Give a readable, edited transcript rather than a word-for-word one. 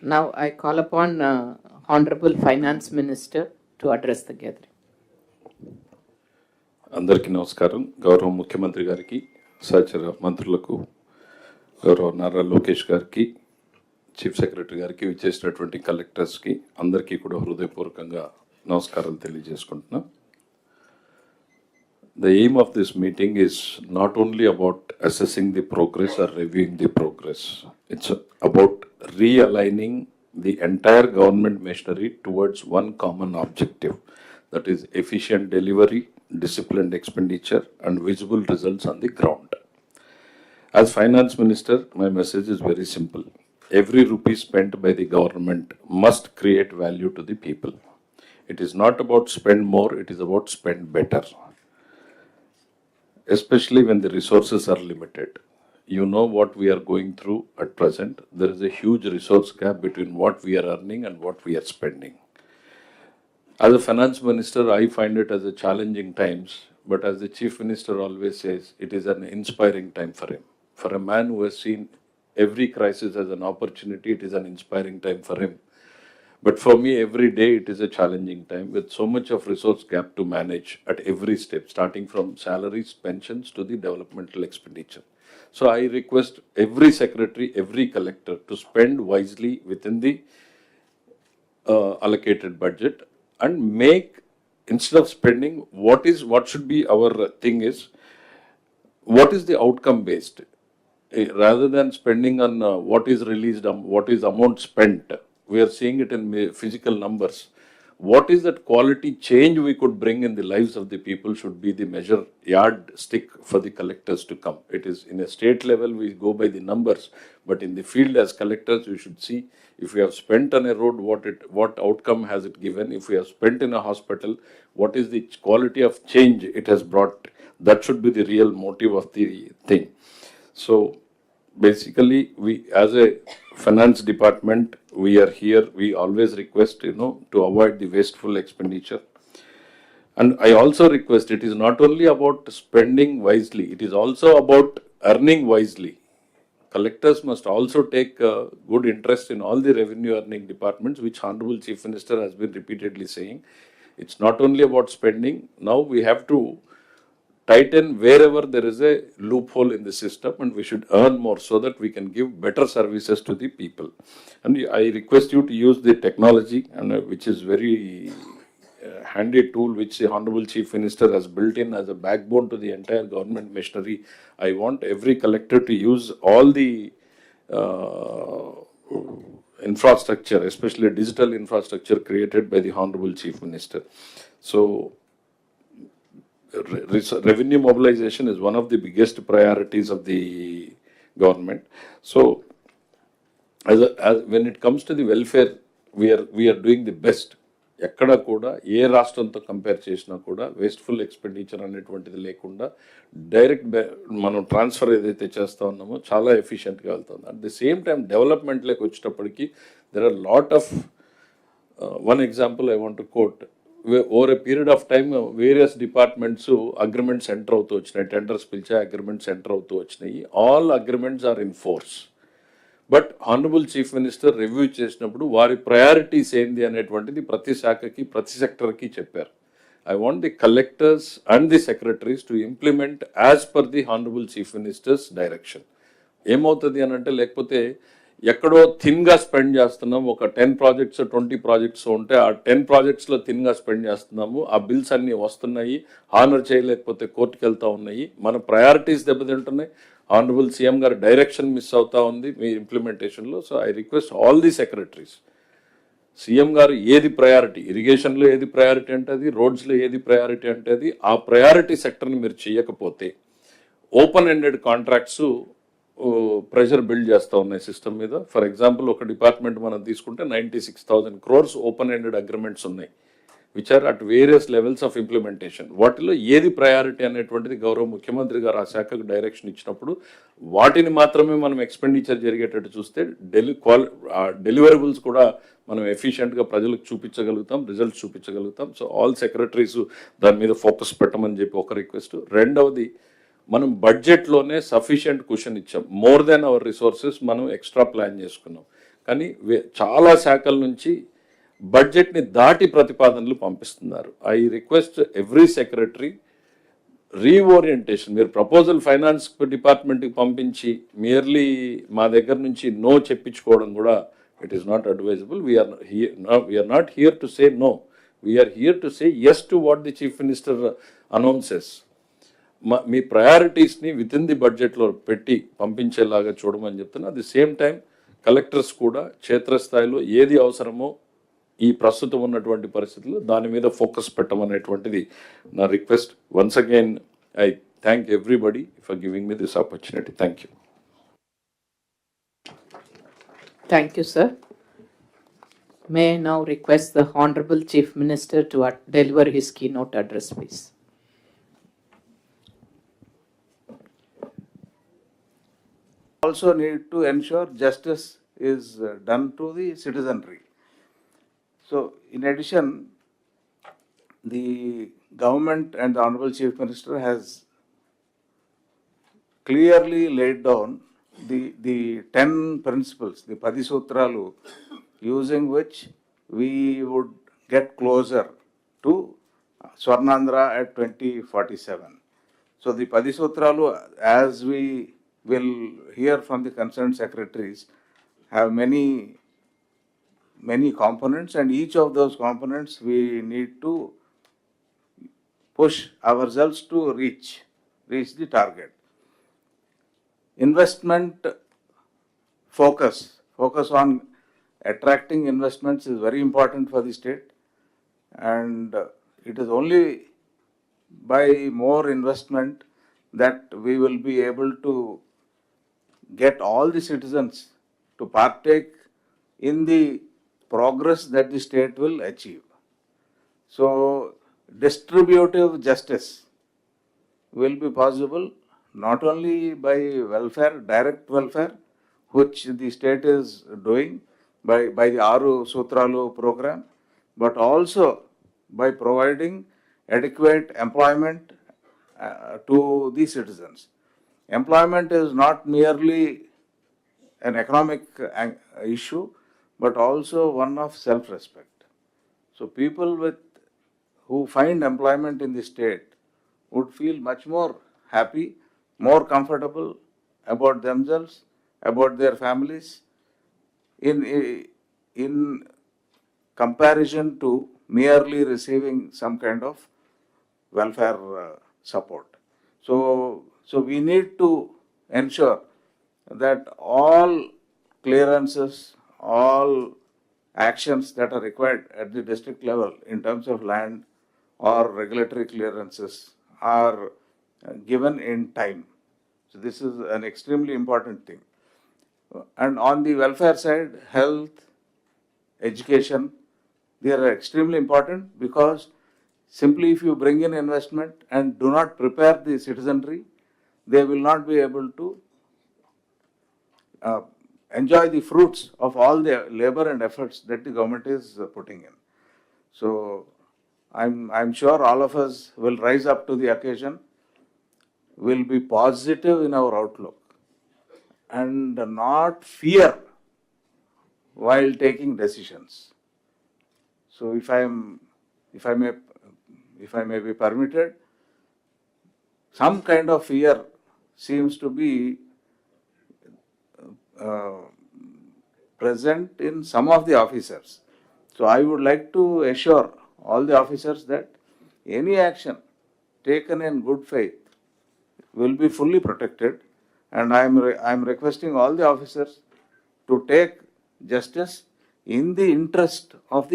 Now I call upon Honorable Finance Minister to address the gathering. అందరికీ నమస్కారం. గౌరవ ముఖ్యమంత్రి గారికి, సహచర మంత్రులకు, గౌరవ నారా లోకేష్ గారికి, చీఫ్ సెక్రటరీ గారికి, విచ్చేసినటువంటి కలెక్టర్స్కి అందరికీ కూడా హృదయపూర్వకంగా నమస్కారాలు తెలియజేసుకుంటున్నాం. The aim of this meeting is not only about assessing the progress or reviewing the progress. It's about realigning the entire government machinery towards one common objective, that is efficient delivery, disciplined expenditure, and visible results on the ground. As Finance Minister, my message is very simple. Every rupee spent by the government must create value to the people. It is not about spend more, it is about spend better. Especially when the resources are limited. You know what we are going through at present. There is a huge resource gap between what we are earning and what we are spending. As a finance minister, I find it as a challenging times, but as the chief minister always says, it is an inspiring time for him. For a man who has seen every crisis as an opportunity, it is an inspiring time for him. But for me, every day it is a challenging time with so much of resource gap to manage at every step, starting from salaries, pensions to the developmental expenditure. So I request every secretary, every collector to spend wisely within the allocated budget and make, instead of spending, what should be our thing is, what is the outcome based? Rather than spending on what is released, what is amount spent, we are seeing it in physical numbers. What is that quality change we could bring in the lives of the people should be the measure yardstick for the collectors to come. It is in a state level, we go by the numbers, but in the field as collectors, we should see if we have spent on a road, what outcome has it given? If we have spent in a hospital, what is the quality of change it has brought? That should be the real motive of the thing. So basically, we as a finance department, we are here, we always request, to avoid the wasteful expenditure. And I also request, it is not only about spending wisely, it is also about earning wisely. Collectors must also take good interest in all the revenue earning departments, which Honorable Chief Minister has been repeatedly saying. It's not only about spending. Now we have to tighten wherever there is a loophole in the system, and we should earn more so that we can give better services to the people. And I request you to use the technology, and which is very handy tool which the Honorable Chief Minister has built in as a backbone to the entire government machinery. I want every collector to use all the infrastructure, especially digital infrastructure created by the Honorable Chief Minister. So revenue mobilization is one of the biggest priorities of the government. So when it comes to the welfare, we are doing the best. ఎక్కడ కూడా ఏ రాష్ట్రంతో compare చేసినా కూడా wasteful expenditure అనేటువంటిది లేకుండా direct మనం transfer ఏదైతే చేస్తూ ఉన్నామో చాలా ఎఫిషియెంట్గా వెళ్తుంది. అట్ ది సేమ్ టైం డెవలప్మెంట్లోకి వచ్చేటప్పటికి there are lot of one example I want to quote. Over a period of time various departments agreements enter అవుతూ వచ్చినాయి, టెండర్స్ పిలిచే అగ్రిమెంట్స్ ఎంటర్ అవుతూ వచ్చినాయి. All agreements are in force. But honourable chief minister review చేసినప్పుడు వారి priorities ఏంది అనేటువంటిది ప్రతి శాఖకి, ప్రతి సెక్టర్కి చెప్పారు. I want the collectors and the secretaries to implement as per the honourable chief ministers direction. ఏమవుతుంది అని అంటే, లేకపోతే ఎక్కడో థిన్గా స్పెండ్ చేస్తున్నాం, ఒక 10 ప్రాజెక్ట్స్ 20 ప్రాజెక్ట్స్ ఉంటే ఆ 10 ప్రాజెక్ట్స్లో థిన్గా స్పెండ్ చేస్తున్నాము, ఆ బిల్స్ అన్నీ వస్తున్నాయి, హానర్ చేయలేకపోతే కోర్టుకు వెళ్తూ ఉన్నాయి, మన ప్రయారిటీస్ దెబ్బతింటున్నాయి, ఆనరబుల్ సీఎం గారి డైరెక్షన్ మిస్ అవుతా ఉంది మీ ఇంప్లిమెంటేషన్లో. So I request all the secretaries, CM గారు ఏది ప్రయారిటీ, ఇరిగేషన్లో ఏది ప్రయారిటీ అంటే అది, రోడ్స్లో ఏది ప్రయారిటీ అంటే అది, ఆ ప్రయారిటీ సెక్టర్ని మీరు చేయకపోతే open ended contracts pressure build చేస్తూ ఉన్నాయి సిస్టమ్ మీద. ఫర్ ఎగ్జాంపుల్, ఒక డిపార్ట్మెంట్ మనం తీసుకుంటే 96,000 crores ఓపెన్ ఎండెడ్ అగ్రిమెంట్స్ ఉన్నాయి, which are at various levels of implementation. వాటిలో ఏది ప్రయారిటీ అనేటువంటిది గౌరవ ముఖ్యమంత్రి గారు ఆ శాఖకు డైరెక్షన్ ఇచ్చినప్పుడు వాటిని మాత్రమే మనం ఎక్స్పెండిచర్ జరిగేటట్టు చూస్తే డెలివరబుల్స్ కూడా మనం ఎఫిషియెంట్గా ప్రజలకు చూపించగలుగుతాం, రిజల్ట్స్ చూపించగలుగుతాం. సో ఆల్ సెక్రటరీస్ దాని మీద ఫోకస్ పెట్టమని చెప్పి ఒక రిక్వెస్ట్. రెండవది, మనం బడ్జెట్లోనే సఫిషియంట్ కుషన్ ఇచ్చాం. మోర్ దెన్ అవర్ రిసోర్సెస్ మనం ఎక్స్ట్రా ప్లాన్ చేసుకున్నాం. కానీ చాలా శాఖల నుంచి బడ్జెట్ని దాటి ప్రతిపాదనలు పంపిస్తున్నారు. I request every secretary reorientation. మీరు ప్రపోజల్ ఫైనాన్స్ డిపార్ట్మెంట్కి పంపించి మియర్లీ మా దగ్గర నుంచి నో చెప్పించుకోవడం కూడా it is not advisable. We're not here to say no, we're here to say yes to what the chief minister announces. మీ ప్రయారిటీస్ని విత్ ఇన్ ది బడ్జెట్లో పెట్టి పంపించేలాగా చూడమని చెప్తున్నా. At the same time collectors కూడా క్షేత్రస్థాయిలో ఏది అవసరమో ఈ ప్రస్తుతం ఉన్నటువంటి పరిస్థితుల్లో దాని మీద ఫోకస్ పెట్టమనేటువంటిది నా request. Once again I thank everybody for giving me this opportunity. Thank you. Thank you, sir. May I now request the Honorable Chief Minister to deliver his keynote address, please. Also need to ensure justice is done to the citizenry. So, in addition, the government and the Honorable Chief Minister has clearly laid down the 10 principles, the 10 Sutralu, using which we would get closer to Swarnandhra at 2047. So, the 10 Sutralu, as we will hear from the concerned secretaries, have many components, and each of those components we need to push ourselves to reach the target. Investment focus on attracting investments is very important for the state, and it is only by more investment that we will be able to get all the citizens to partake in the progress that the state will achieve. So, distributive justice will be possible not only by welfare, direct welfare, which the state is doing by the Aru Sutralu program, but also by providing adequate employment to the citizens. Employment is not merely an economic issue, but also one of self-respect. So people who find employment in the state would feel much more happy, more comfortable about themselves, about their families, in comparison to merely receiving some kind of welfare support. So we need to ensure that all clearances, all actions that are required at the district level in terms of land or regulatory clearances are given in time. So this is an extremely important thing. And on the welfare side, health, education, they are extremely important, because simply if you bring in investment and do not prepare the citizenry, they will not be able to enjoy the fruits of all the labor and efforts that the government is putting in. So I'm sure all of us will rise up to the occasion, will be positive in our outlook, and not fear while taking decisions. So if I may be permitted, some kind of fear seems to be present in some of the officers. So I would like to assure all the officers that any action taken in good faith will be fully protected, and I am requesting all the officers to take justice in the interest of the